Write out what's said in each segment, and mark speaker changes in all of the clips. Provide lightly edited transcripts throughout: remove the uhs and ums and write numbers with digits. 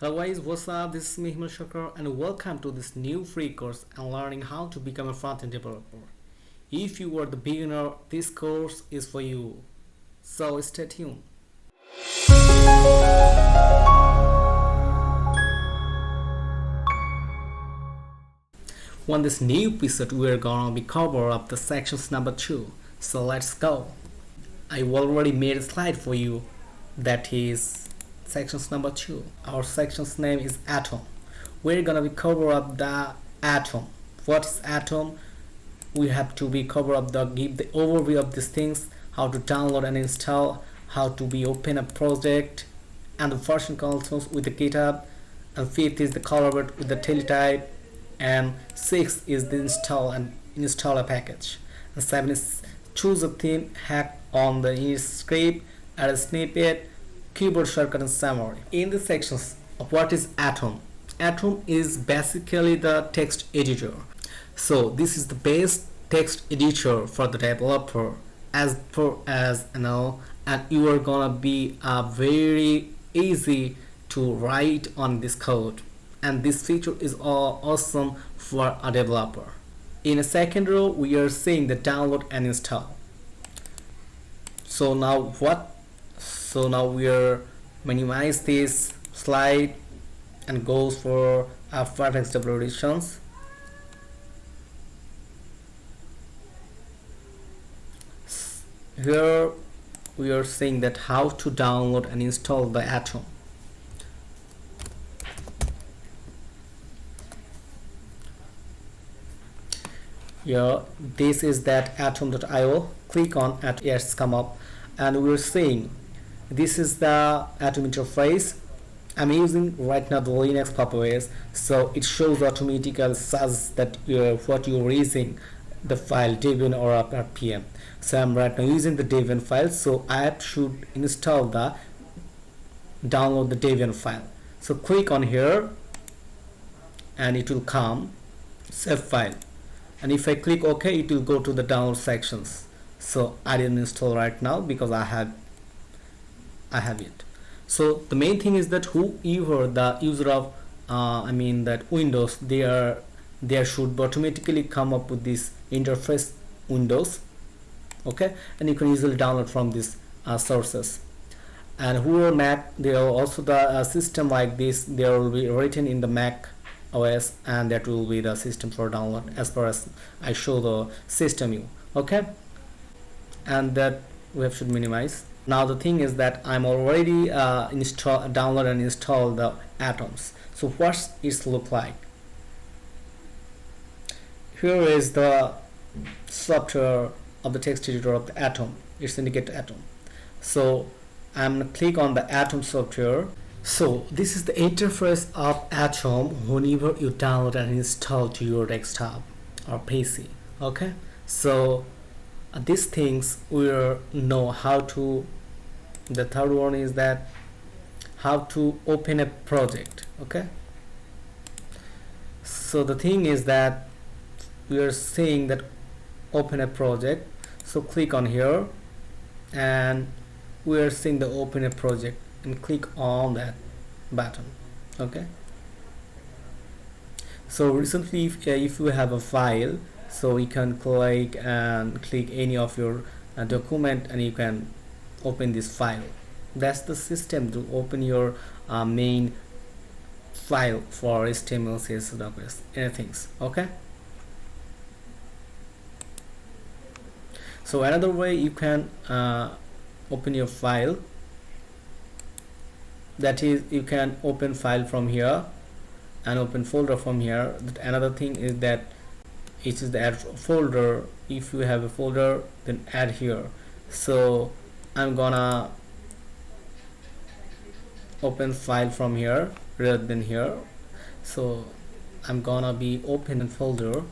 Speaker 1: Hello guys, what's up? This is me Himel Sarker and welcome to this new free course on learning how to become a front-end developer. If you are the beginner, this course is for you. So stay tuned. On this new episode, we're gonna be cover up the sections number 2. So let's go. I already made a slide for you that is sections number 2. Our section's name is atom. We're gonna be cover up the atom. What is atom? We have to be cover up give the overview of these things, how to download and install, how to be open a project, and the version controls with the GitHub, and 5th is the collaborate with the teletype, and 6th is the install a package, and 7 is choose a theme, hack on the script, add a snippet, keyboard shortcut and summary. In the sections of what is atom. Atom is basically the text editor. So this is the best text editor for the developer as and you are gonna be very easy to write on this code, and this feature is awesome for a developer. In a second row we are seeing the download and install. So now we are minimize this slide and goes for our Firefox double editions. Here we are saying that how to download and install the atom. Here this is that atom.io. Click on it, yes, come up, and we're saying this is the atom interface. I'm using right now the Linux Pop OS, so it shows automatically says that what you're using, the file Debian or RPM. So I'm right now using the Debian file, so I should download the Debian file. So click on here and it will come save file, and if I click OK, it will go to the download sections. So I didn't install right now because I have it. So the main thing is that whoever the user of that Windows, they should automatically come up with this interface Windows, okay, and you can easily download from these sources. And who are Mac, they are also the system like this, they will be written in the Mac OS, and that will be the system for download as far as I show the system view, okay, and that we should minimize. Now the thing is that I'm already download and install the atoms. So what it look like? Here is the software of the text editor of the atom. It's indicate atom. So I'm gonna click on the atom software. So this is the interface of atom whenever you download and install to your desktop or PC. Okay, so these things we'll know how to. The third one is that how to open a project. Okay, so the thing is that we are saying that open a project. So click on here and we are seeing the open a project and click on that button. Okay, so recently if you have a file, so you can click any of your document and you can open this file. That's the system to open your main file for HTML, CSS, documents, anything. Okay, so another way you can open your file, that is you can open file from here and open folder from here. Another thing is that it is the add folder. If you have a folder, then add here. So I'm gonna open file from here rather than here. So I'm gonna be open a folder.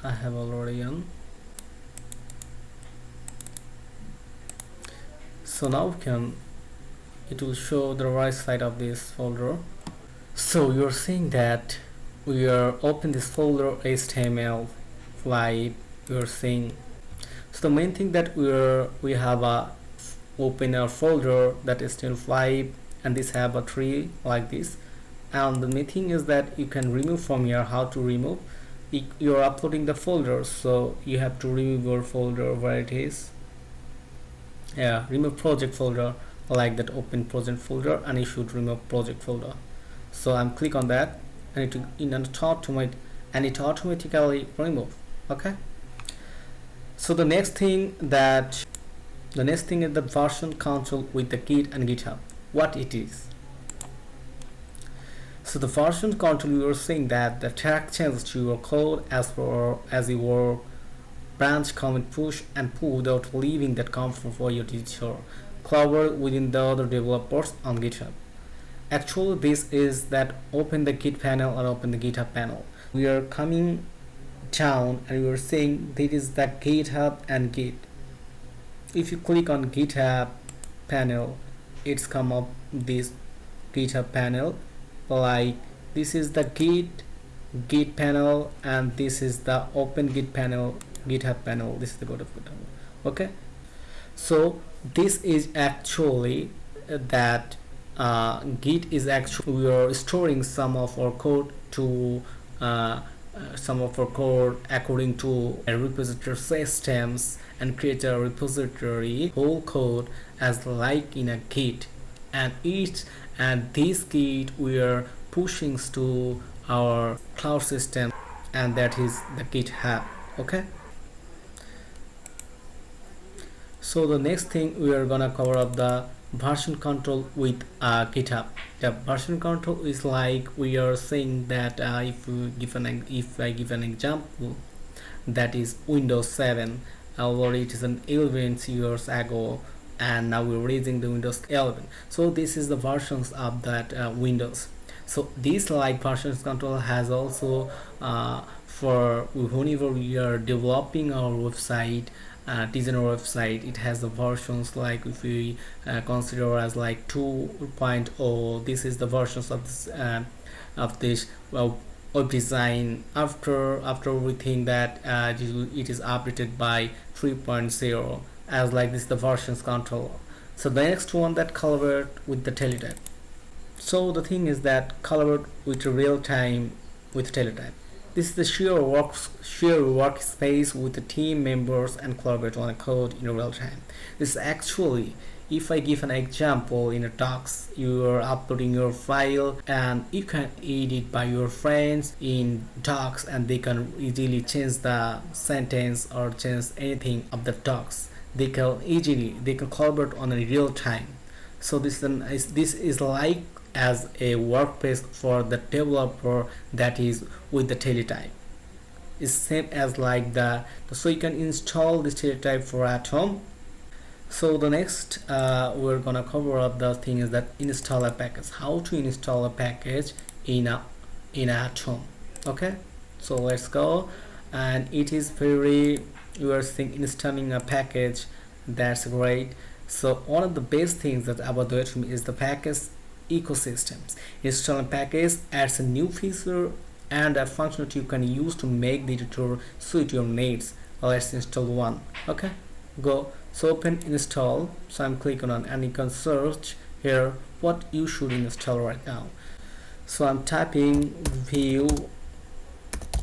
Speaker 1: I have already on. So now it will show the right side of this folder. So you're seeing that we are open this folder HTML5. You're seeing, so the main thing that we have a open a folder that is HTML5, and this have a tree like this. And the main thing is that you can remove from here. How to remove? You're uploading the folder, so you have to remove your folder where it is. Yeah, remove project folder like that. Open project folder, and you should remove project folder. So I'm click on that, and it automatically remove. Okay. So the next thing is the version control with the Git and GitHub. What it is? So the version control, we were saying that the track changes to your code as your branch commit push and pull without leaving that comfort for your editor, collaborate within the other developers on GitHub. Actually, this is that open the Git panel or open the GitHub panel. We are coming down and we are saying this is the GitHub and Git. If you click on GitHub panel, it's come up this GitHub panel. Like this is the Git panel, and this is the open Git panel, GitHub panel. This is the GitHub panel. Okay, so this is actually that Git is actually, we are storing some of our code according to a repository systems, and create a repository whole code as like in a Git, and this Git we are pushing to our cloud system, and that is the GitHub. Okay, so the next thing we are gonna cover up the version control with GitHub. The version control is like we are saying that if I give an example, that is Windows 7, already it is an 11 years ago, and now we're raising the Windows 11. So this is the versions of that Windows. So this like versions control has also for whenever we are developing our website, design our website, it has the versions. Like if we consider as like 2.0, this is the versions of this web design. After we think that it is updated by 3.0, as like this the versions control. So the next one, that collaborate with the teletype. So the thing is that collaborate with real time with teletype. This is the shared workspace with the team members and collaborate on a code in real time. This is actually, if I give an example, in a docs, you are uploading your file and you can edit by your friends in docs, and they can easily change the sentence or change anything of the docs. They can collaborate on a real time. So this is like as a workspace for the developer, that is with the teletype. It's same as like so you can install this teletype for at home. So the next we're gonna cover up the thing is that install a package. How to install a package in at home. Okay, so let's go. And it is very, you are seeing installing a package. That's great. So one of the best things that about the HTML is the package ecosystems. Install a package adds a new feature and a functionality you can use to make the editor suit your needs. Let's install one. Okay, go. So open install. So I'm clicking on, and you can search here what you should install right now. So I'm typing view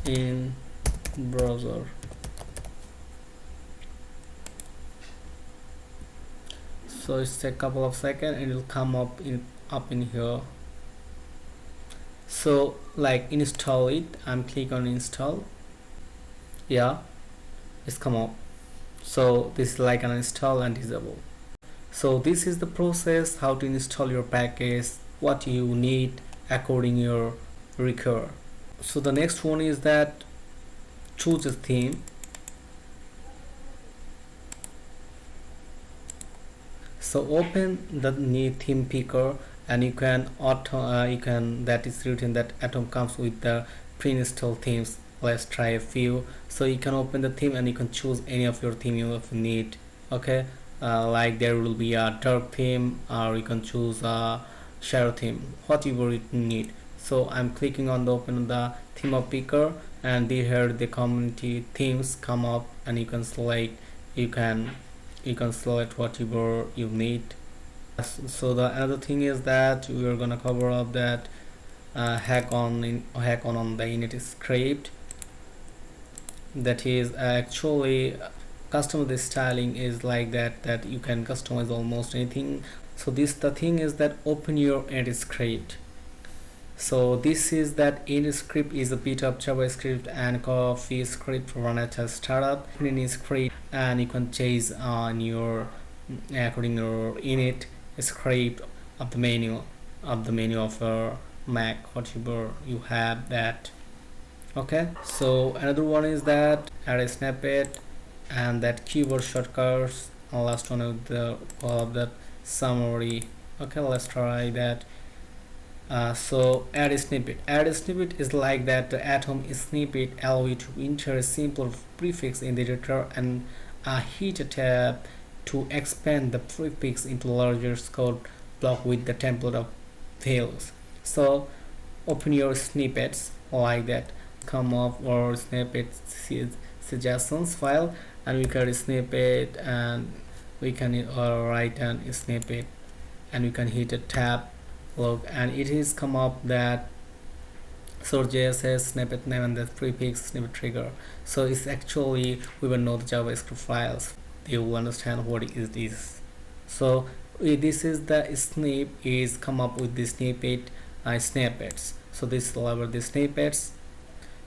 Speaker 1: in browser. So it's a couple of seconds and it will come up in here. So like install it, I'm click on install. Yeah, it's come up. So this is like an install and disable. So this is the process how to install your package, what you need according your require. So the next one is that choose a theme. So open the new theme picker, and you can that is written that Atom comes with the pre-installed themes. Let's try a few. So you can open the theme and you can choose any of your theme you need. Okay, like there will be a dark theme, or you can choose a shadow theme, whatever you need. So I'm clicking on the open the theme of picker, and here the community themes come up, and you can select, you can you can select whatever you need. So the another thing is that we are gonna cover up that hack on the init script. That is actually customize styling is like that you can customize almost anything. So the thing is that open your init script. So this is that init script is a bit of JavaScript and coffee script run at a startup. Init script, and you can change on your according your init script of the menu of your Mac, whatever you have that. Okay, so another one is that add a snippet and that keyboard shortcuts, and last one of the all of that summary. Okay, let's try that. So add a snippet. Add a snippet is like that the atom snippet allow you to enter a simple prefix in the editor and hit a tab to expand the prefix into larger code block with the template of values. So open your snippets like that, come up or snippet suggestions file, and we can snippet, and we can write a snippet, and we can hit a tab. Look, and it is come up that source JSS snippet name and the prefix snippet trigger. So it's actually we will know the JavaScript files, you will understand what it is. So this is the snip is come up with the snippet snippets. So this is about the snippets.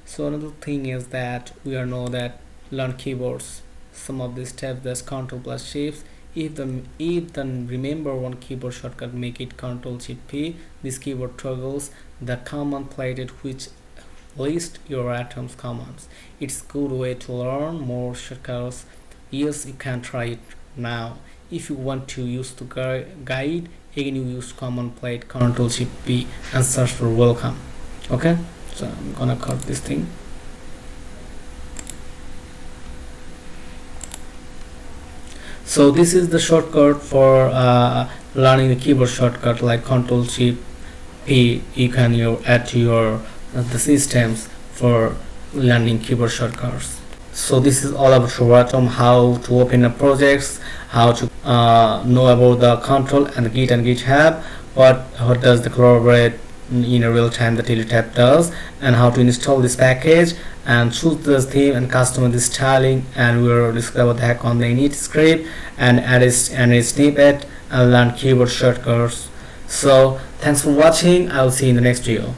Speaker 1: So another thing is that we are know that learn keyboards. Some of the steps, that's Ctrl plus Shift. If then remember one keyboard shortcut, make it Ctrl Shift P. This keyboard toggles the command plated which list your atoms commands. It's good way to learn more shortcuts. Yes, you can try it now. If you want to use the guide, again you use command plate Ctrl Shift P and search for welcome. Okay, so I'm gonna cut this thing. So this is the shortcut for learning the keyboard shortcut like Ctrl Shift P. You can add to your the systems for learning keyboard shortcuts. So this is all about your atom, how to open a projects, how to know about the control and the Git and GitHub, what does the collaborate in a real time the tab does, and how to install this package and choose the theme and customize the styling, and we will discover the hack on the init script and add a snippet and learn keyboard shortcuts. So thanks for watching. I'll see you in the next video.